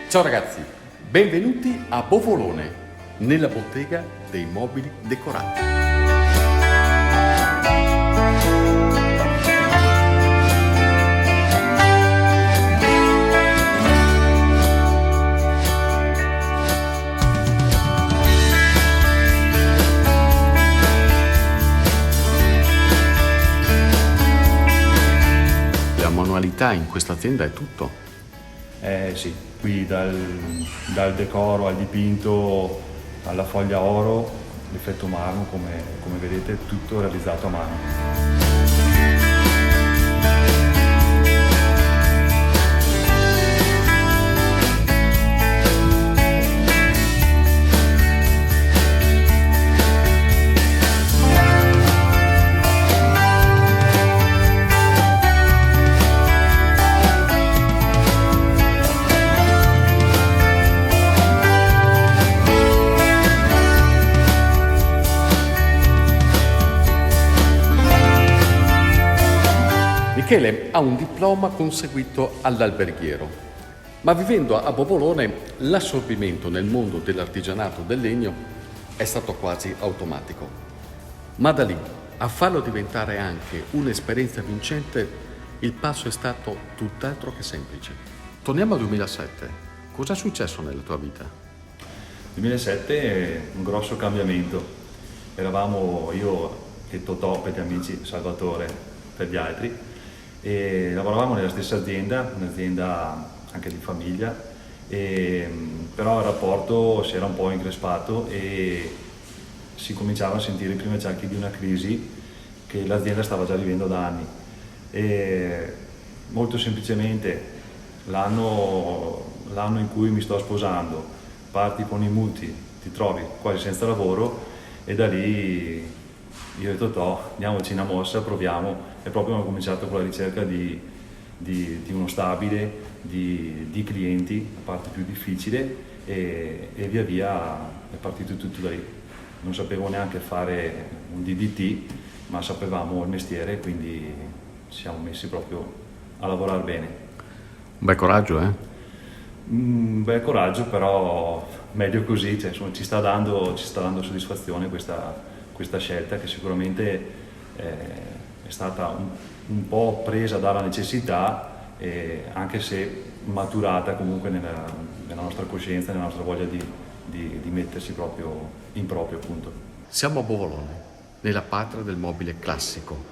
Ciao ragazzi, benvenuti a Bovolone, nella bottega dei mobili decorati. La manualità in questa azienda è tutto. Sì, qui dal decoro al dipinto alla foglia oro, l'effetto marmo, come vedete, tutto realizzato a mano. Michele ha un diploma conseguito all'alberghiero, ma vivendo a Bovolone l'assorbimento nel mondo dell'artigianato del legno è stato quasi automatico. Ma da lì a farlo diventare anche un'esperienza vincente, il passo è stato tutt'altro che semplice. Torniamo al 2007. Cosa è successo nella tua vita? 2007 è un grosso cambiamento. Eravamo io e Totò per gli amici, Salvatore per gli altri, e lavoravamo nella stessa azienda, un'azienda anche di famiglia, però il rapporto si era un po' increspato e si cominciava a sentire i primi acciacchi di una crisi che l'azienda stava già vivendo da anni. E molto semplicemente l'anno in cui mi sto sposando, parti con i mutui, ti trovi quasi senza lavoro e da lì io e Totò diamoci una mossa, proviamo, e proprio abbiamo cominciato con la ricerca di uno stabile, di clienti, la parte più difficile, e via via è partito tutto da lì. Non sapevo neanche fare un DDT, ma sapevamo il mestiere, quindi ci siamo messi proprio a lavorare bene. Un bel coraggio, eh? Un bel coraggio, però meglio così, cioè, insomma, ci sta dando soddisfazione questa scelta, che sicuramente è stata un po' presa dalla necessità, anche se maturata comunque nella nostra coscienza, nella nostra voglia di mettersi proprio in proprio, appunto. Siamo a Bovolone, nella patria del mobile classico.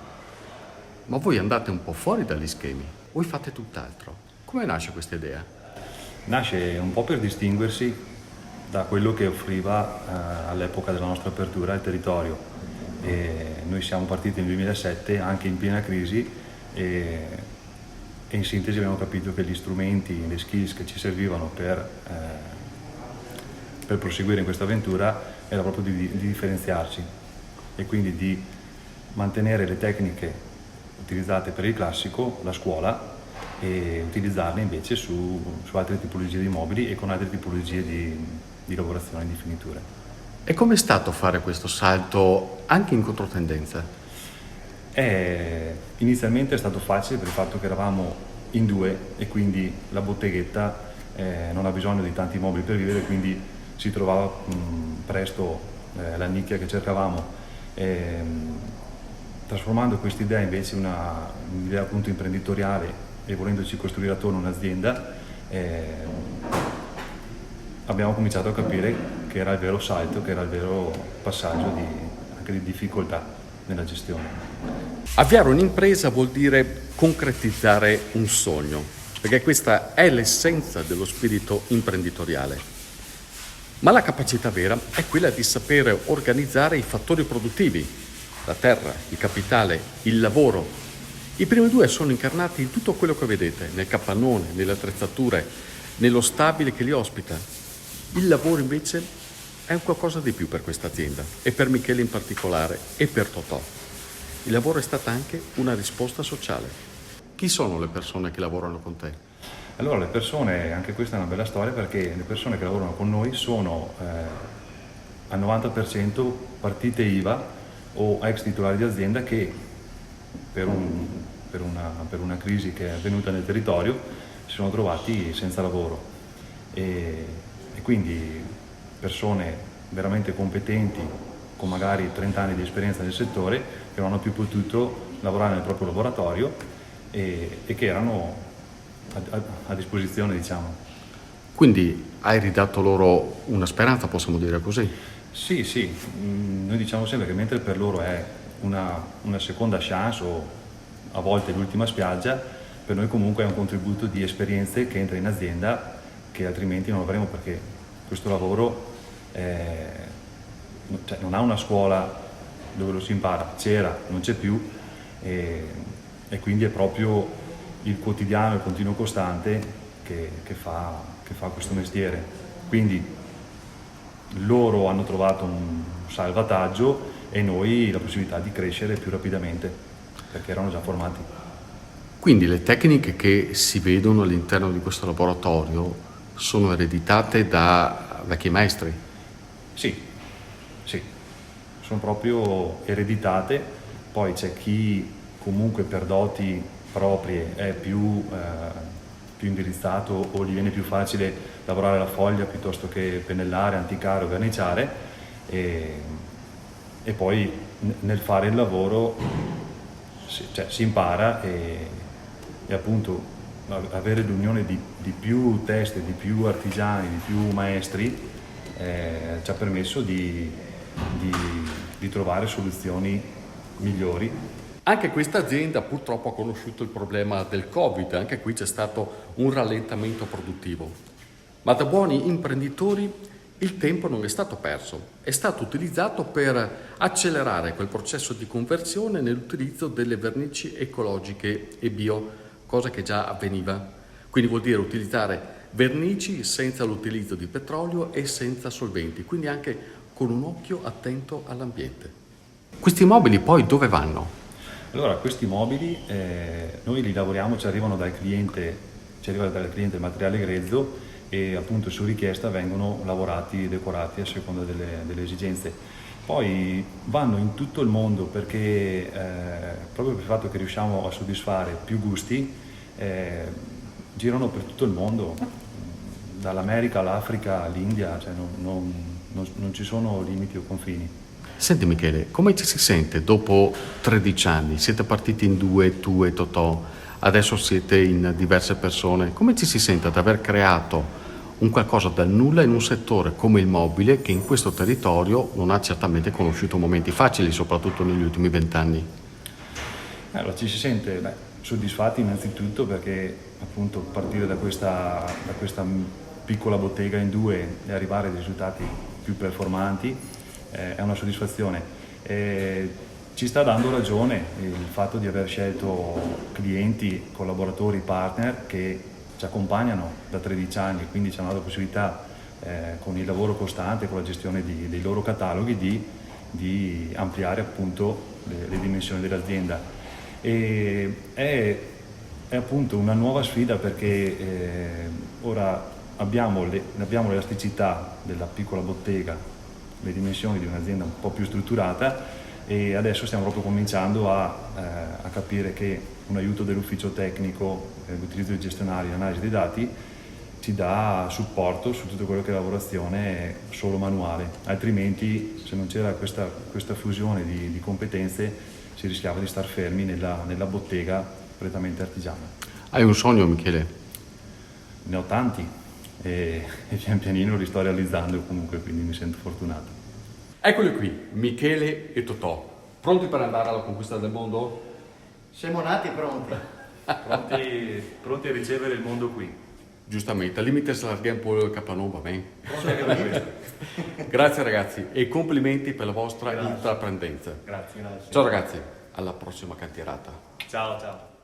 Ma voi andate un po' fuori dagli schemi, voi fate tutt'altro. Come nasce questa idea? Nasce un po' per distinguersi da quello che offriva all'epoca della nostra apertura il territorio. E noi siamo partiti nel 2007 anche in piena crisi e in sintesi abbiamo capito che gli strumenti, le skills che ci servivano per proseguire in questa avventura era proprio di differenziarci e quindi di mantenere le tecniche utilizzate per il classico, la scuola, e utilizzarle invece su altre tipologie di mobili e con altre tipologie di lavorazione e di finiture. E com'è stato fare questo salto anche in controtendenza? Inizialmente è stato facile per il fatto che eravamo in due e quindi la botteghetta non ha bisogno di tanti mobili per vivere, quindi si trovava presto la nicchia che cercavamo. Trasformando questa idea invece in un'idea appunto imprenditoriale e volendoci costruire attorno un'azienda, abbiamo cominciato a capire che era il vero salto, che era il vero passaggio anche di difficoltà nella gestione. Avviare un'impresa vuol dire concretizzare un sogno, perché questa è l'essenza dello spirito imprenditoriale. Ma la capacità vera è quella di sapere organizzare i fattori produttivi, la terra, il capitale, il lavoro. I primi due sono incarnati in tutto quello che vedete, nel capannone, nelle attrezzature, nello stabile che li ospita. Il lavoro invece è un qualcosa di più per questa azienda e per Michele in particolare e per Totò. Il lavoro è stata anche una risposta sociale. Chi sono le persone che lavorano con te? Allora, le persone, anche questa è una bella storia, perché le persone che lavorano con noi sono al 90% partite IVA o ex titolari di azienda che per una crisi che è avvenuta nel territorio si sono trovati senza lavoro. e quindi persone veramente competenti con magari 30 anni di esperienza nel settore che non hanno più potuto lavorare nel proprio laboratorio e che erano a disposizione, diciamo. Quindi hai ridato loro una speranza, possiamo dire così? Sì, sì, noi diciamo sempre che mentre per loro è una seconda chance o a volte l'ultima spiaggia, per noi comunque è un contributo di esperienze che entra in azienda che altrimenti non avremo, perché questo lavoro cioè, non ha una scuola dove lo si impara, c'era, non c'è più e quindi è proprio il quotidiano, il continuo costante che fa questo mestiere. Quindi loro hanno trovato un salvataggio e noi la possibilità di crescere più rapidamente perché erano già formati. Quindi le tecniche che si vedono all'interno di questo laboratorio sono ereditate da vecchi maestri? Sì, sì, sono proprio ereditate, poi c'è chi comunque per doti proprie è più indirizzato o gli viene più facile lavorare la foglia piuttosto che pennellare, anticare o verniciare e poi nel fare il lavoro si impara e appunto avere l'unione di più teste, di più artigiani, di più maestri ci ha permesso di trovare soluzioni migliori. Anche questa azienda purtroppo ha conosciuto il problema del Covid, anche qui c'è stato un rallentamento produttivo. Ma da buoni imprenditori il tempo non è stato perso, è stato utilizzato per accelerare quel processo di conversione nell'utilizzo delle vernici ecologiche e bio, cosa che già avveniva. Quindi vuol dire utilizzare vernici senza l'utilizzo di petrolio e senza solventi, quindi anche con un occhio attento all'ambiente. Questi mobili poi dove vanno? Allora, questi mobili noi li lavoriamo, ci arriva dal cliente il materiale grezzo e appunto su richiesta vengono lavorati e decorati a seconda delle esigenze. Poi vanno in tutto il mondo perché proprio per il fatto che riusciamo a soddisfare più gusti, girano per tutto il mondo, dall'America all'Africa all'India, cioè non ci sono limiti o confini. Senti Michele, come ci si sente dopo 13 anni? Siete partiti in due, tu e Totò, adesso siete in diverse persone. Come ci si sente ad aver creato un qualcosa dal nulla in un settore come il mobile che in questo territorio non ha certamente conosciuto momenti facili, soprattutto negli ultimi 20 anni? Allora ci si sente soddisfatti innanzitutto perché appunto partire da questa piccola bottega in due e arrivare ai risultati più performanti è una soddisfazione. Ci sta dando ragione il fatto di aver scelto clienti, collaboratori, partner che ci accompagnano da 13 anni, quindi ci hanno dato la possibilità con il lavoro costante, con la gestione dei loro cataloghi di ampliare appunto le dimensioni dell'azienda. È appunto una nuova sfida perché ora abbiamo l'elasticità della piccola bottega, le dimensioni di un'azienda un po' più strutturata e adesso stiamo proprio cominciando a capire che un aiuto dell'ufficio tecnico, l'utilizzo di gestionali, l'analisi dei dati ci dà supporto su tutto quello che è lavorazione solo manuale, altrimenti se non c'era questa fusione di competenze si rischiava di star fermi nella bottega prettamente artigiana. Hai un sogno Michele? Ne ho tanti. E pian pianino li sto realizzando comunque, quindi mi sento fortunato. Eccoli qui, Michele e Totò, pronti per andare alla conquista del mondo? Siamo nati pronti. Pronti a ricevere il mondo qui. Giustamente, al limite se allarghiamo un po' il capanone, va bene? Pronti anche per questo. Grazie ragazzi e complimenti per la vostra intraprendenza. Grazie. Ciao ragazzi, alla prossima cantierata. Ciao.